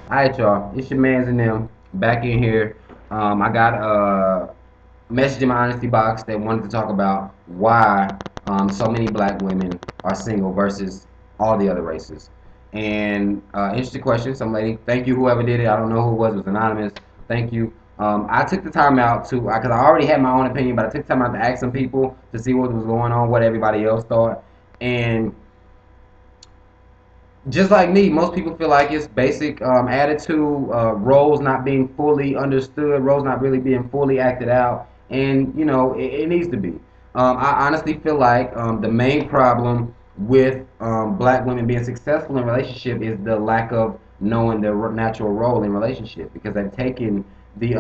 Alright, y'all. It's your mans and them back in here. I got a message in my honesty box that wanted to talk about why so many black women are single versus all the other races. And interesting question. Some lady. Thank you, whoever did it. I don't know who it was. It was anonymous. Thank you. I took the time out to, because I already had my own opinion, but I took the time out to ask some people to see what was going on, what everybody else thought. And just like me, most people feel like it's basic attitude, roles not being fully understood, roles not really being fully acted out, and it needs to be. I honestly feel like the main problem with black women being successful in relationship is the lack of knowing their natural role in relationship because they've taken the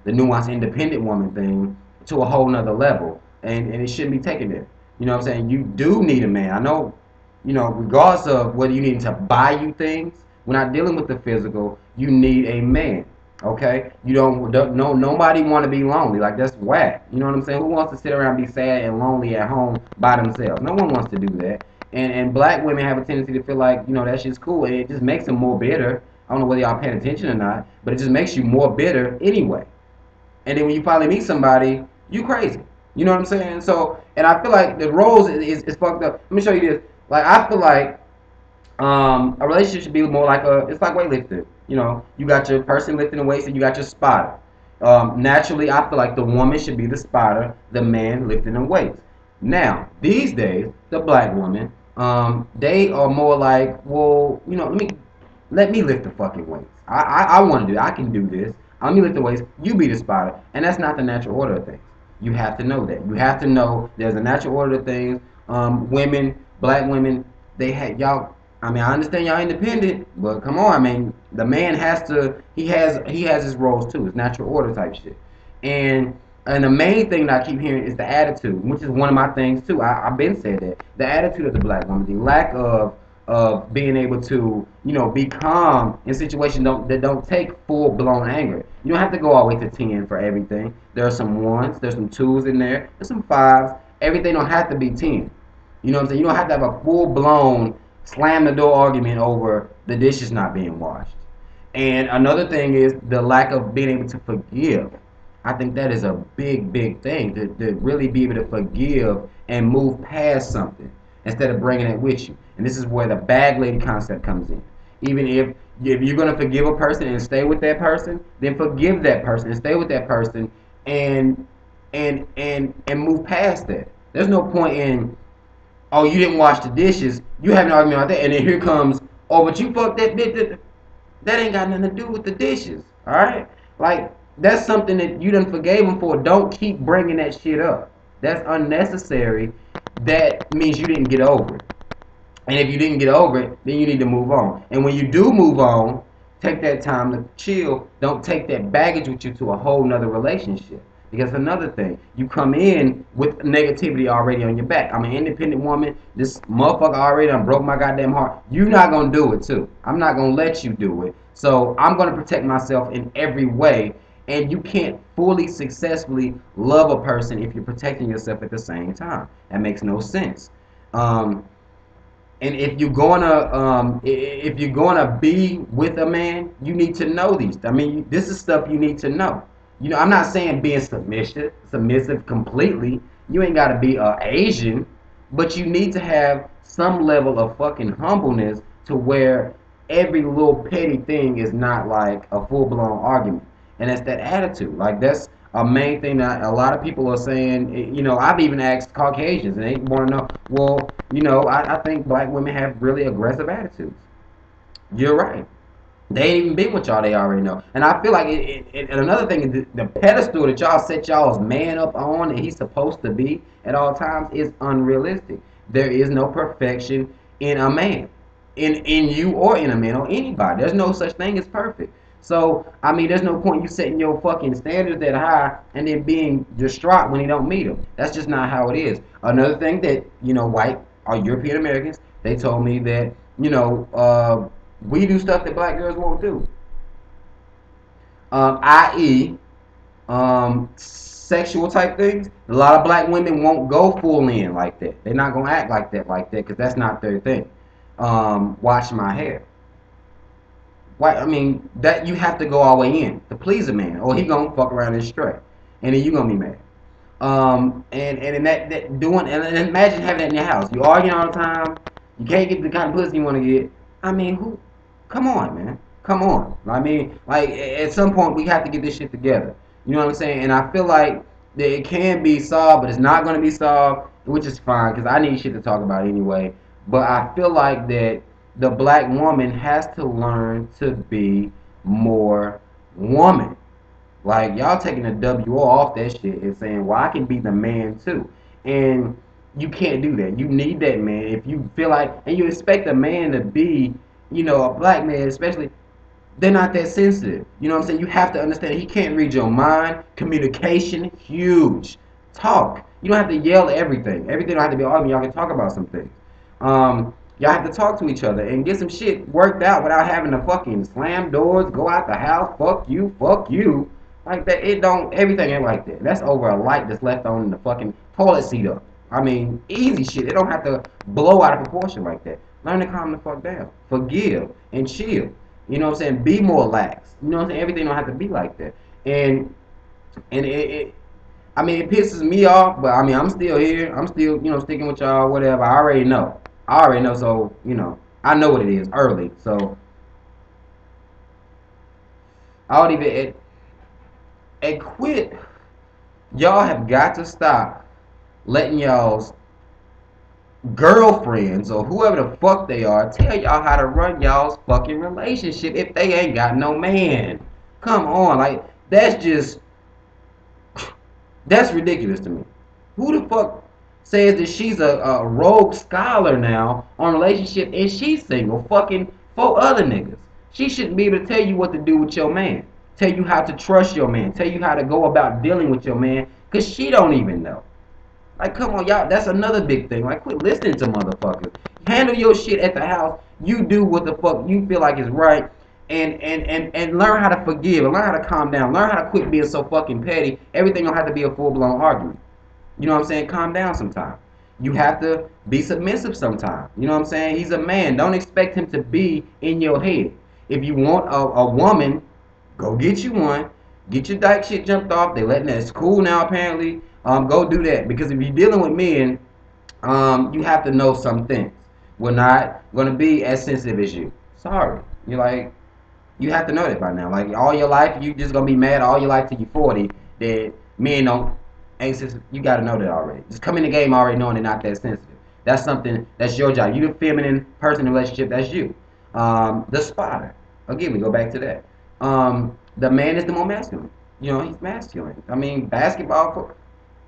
nuanced independent woman thing to a whole nother level, and it shouldn't be taken there. You know what I'm saying? You do need a man. I know, regardless of whether you need to buy you things, we're not dealing with the physical. You need a man. Okay, you don't no nobody want to be lonely. Like that's whack. You know what I'm saying? Who wants to sit around and be sad and lonely at home by themselves? No one wants to do that. And black women have a tendency to feel like that shit's cool, and it just makes them more bitter. I don't know whether y'all paying attention or not, but it just makes you more bitter anyway. And then when you finally meet somebody, you crazy. You know what I'm saying? So, and I feel like the roles is fucked up. Let me show you this. Like, I feel like a relationship should be more like it's like weightlifting. You got your person lifting the weights and you got your spotter. Naturally, I feel like the woman should be the spotter, the man lifting the weights. Now, these days, the black women, they are more like, well, let me lift the fucking weights. I want to do it. I can do this. Let me lift the weights. You be the spotter, and that's not the natural order of things. You have to know that. You have to know there's a natural order of things. Women, black women, they had y'all. I mean, I understand y'all independent, but come on. I mean, the man has to. He has his roles too. It's natural order type shit. And and the main thing that I keep hearing is the attitude, which is one of my things too. I've been said that the attitude of the black woman, the lack of being able to be calm in situations that don't take full blown anger. You don't have to go all the way to 10 for everything. There are some ones, there's some twos in there, there's some fives. Everything don't have to be 10. You know what I'm saying? You don't have to have a full blown slam the door argument over the dishes not being washed. And another thing is the lack of being able to forgive. I think that is a big, big thing to really be able to forgive and move past something instead of bringing it with you. And this is where the bag lady concept comes in. Even if you're gonna forgive a person and stay with that person, then forgive that person and stay with that person and and move past that. There's no point in, oh, you didn't wash the dishes, you have an argument about that, and then here comes, oh, but you fucked that bitch. That ain't got nothing to do with the dishes. All right, like that's something that you done forgave him for. Don't keep bringing that shit up. That's unnecessary. That means you didn't get over it. And if you didn't get over it, then you need to move on. And when you do move on, take that time to chill. Don't take that baggage with you to a whole nother relationship. Because another thing, you come in with negativity already on your back. I'm an independent woman. This motherfucker already done broke my goddamn heart. You're not gonna do it too. I'm not gonna let you do it. So I'm gonna protect myself in every way. And you can't fully successfully love a person if you're protecting yourself at the same time. That makes no sense. Um, and if you're gonna be with a man, you need to know these. I mean, this is stuff you need to know. I'm not saying being submissive completely. You ain't gotta be Asian, but you need to have some level of fucking humbleness to where every little petty thing is not like a full blown argument. And that's that attitude. Like that's a main thing that a lot of people are saying. I've even asked Caucasians, and they want to know. Well, I think black women have really aggressive attitudes. You're right. They ain't even been with y'all. They already know. And I feel like and another thing is the pedestal that y'all set y'all's man up on, and he's supposed to be at all times, is unrealistic. There is no perfection in a man, in you or in a man or anybody. There's no such thing as perfect. So I mean, there's no point you setting your fucking standards that high and then being distraught when you don't meet them. That's just not how it is. Another thing that white or European Americans, they told me that we do stuff that black girls won't do, i.e., sexual type things. A lot of black women won't go full in like that. They're not gonna act like that because that's not their thing. Wash my hair. Why? I mean, that you have to go all the way in to please a man, or he gonna fuck around and stray, and then you gonna be mad. And that doing and imagine having that in your house. You arguing all the time. You can't get the kind of pussy you want to get. I mean, who? Come on, man. Come on. I mean, like at some point we have to get this shit together. You know what I'm saying? And I feel like that it can be solved, but it's not going to be solved, which is fine because I need shit to talk about anyway. But I feel like that the black woman has to learn to be more woman. Like y'all taking the W off that shit and saying, "Well, I can be the man too," and you can't do that. You need that man if you feel like, and you expect a man to be, a black man, especially. They're not that sensitive. You know what I'm saying? You have to understand he can't read your mind. Communication, huge. Talk. You don't have to yell at everything. Everything don't have to be argument. Y'all can talk about some things. Y'all have to talk to each other and get some shit worked out without having to fucking slam doors, go out the house, fuck you, fuck you. Like that, it don't, everything ain't like that. That's over a light that's left on the fucking toilet seat up. I mean, easy shit. It don't have to blow out of proportion like that. Learn to calm the fuck down. Forgive and chill. You know what I'm saying? Be more lax. You know what I'm saying? Everything don't have to be like that. And I mean, it pisses me off, but I mean, I'm still here. I'm still, sticking with y'all, whatever. I already know. So, I know what it is early. So, I don't even, and quit. Y'all have got to stop letting y'all's girlfriends or whoever the fuck they are tell y'all how to run y'all's fucking relationship if they ain't got no man. Come on, like that's ridiculous to me. Who the fuck says that she's a rogue scholar now on relationship and she's single, fucking four other niggas? She shouldn't be able to tell you what to do with your man, tell you how to trust your man, tell you how to go about dealing with your man, cause she don't even know. Like, come on, y'all. That's another big thing. Like, quit listening to motherfuckers. Handle your shit at the house. You do what the fuck you feel like is right. And learn how to forgive. And learn how to calm down. Learn how to quit being so fucking petty. Everything don't have to be a full-blown argument. You know what I'm saying? Calm down sometimes. You have to be submissive sometimes. You know what I'm saying? He's a man. Don't expect him to be in your head. If you want a woman, go get you one. Get your dyke shit jumped off. They letting that. It's cool now apparently. Go do that because if you're dealing with men, you have to know some things. We're not gonna be as sensitive as you. Sorry. You're like, you have to know that by now. Like all your life, you just gonna be mad all your life till you're 40 that men don't ain't sensitive. You gotta know that already. Just come in the game already knowing they're not that sensitive. That's something that's your job. You the feminine person in a relationship. That's you. The spotter. Again, we go back to that. The man is the more masculine. He's masculine. I mean, basketball.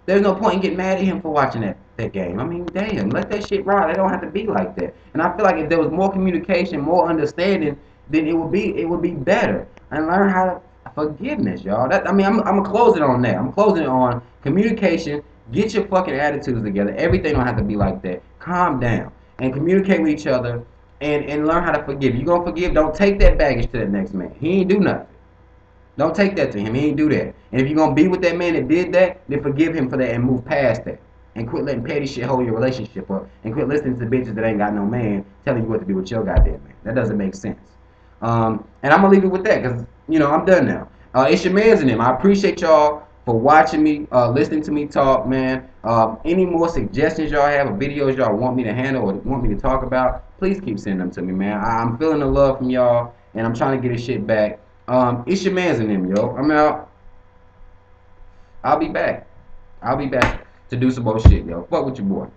There's no point in getting mad at him for watching that game. I mean, damn, let that shit ride. They don't have to be like that. And I feel like if there was more communication, more understanding, then it would be better. And learn how to forgiveness, y'all. I'm gonna close it on that. I'm closing it on communication. Get your fucking attitudes together. Everything don't have to be like that. Calm down and communicate with each other and learn how to forgive. You gonna forgive? Don't take that baggage to the next man. He ain't do nothing. Don't take that to him. He ain't do that. And if you're going to be with that man that did that, then forgive him for that and move past that. And quit letting petty shit hold your relationship up. And quit listening to bitches that ain't got no man telling you what to do with your goddamn man. That doesn't make sense. And I'm going to leave it with that because, I'm done now. It's your man's in him. I appreciate y'all for watching me, listening to me talk, man. Any more suggestions y'all have or videos y'all want me to handle or want me to talk about, please keep sending them to me, man. I'm feeling the love from y'all, and I'm trying to get this shit back. It's your man's in him, yo. I'm out. I'll be back. To do some more shit, yo. Fuck with your boy.